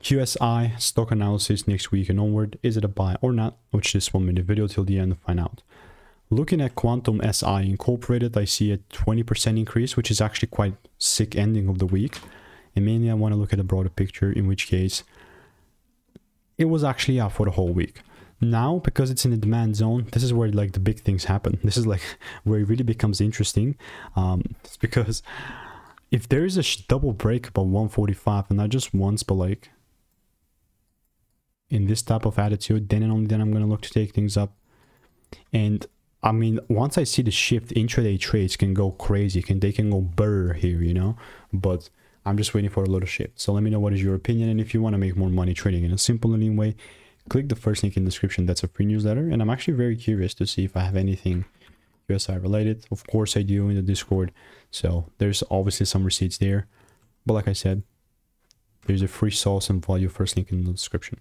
QSI stock analysis next week and onward. Is it a buy or not? Watch this 1-minute video till the end to find out. Looking at Quantum SI Incorporated, I see a 20% increase, which is actually quite sick ending of the week. And mainly I want to look at a broader picture, in which case it was actually up for the whole week. Now, because it's in the demand zone, this is where like the big things happen. This is like where it really becomes interesting. It's because if there is a double break above 145, and not just once, but like in this type of attitude, then and only then I'm going to look to take things up. And I mean, once I see the shift, intraday trades can go crazy. They can go burr here, you know, but I'm just waiting for a little shift. So let me know what is your opinion. And if you want to make more money trading in a simple and lean way, click the first link in the description. That's a free newsletter. And I'm actually very curious to see if I have anything QSI related. Of course I do in the Discord. So there's obviously some receipts there. But like I said, there's a free sauce and value first link in the description.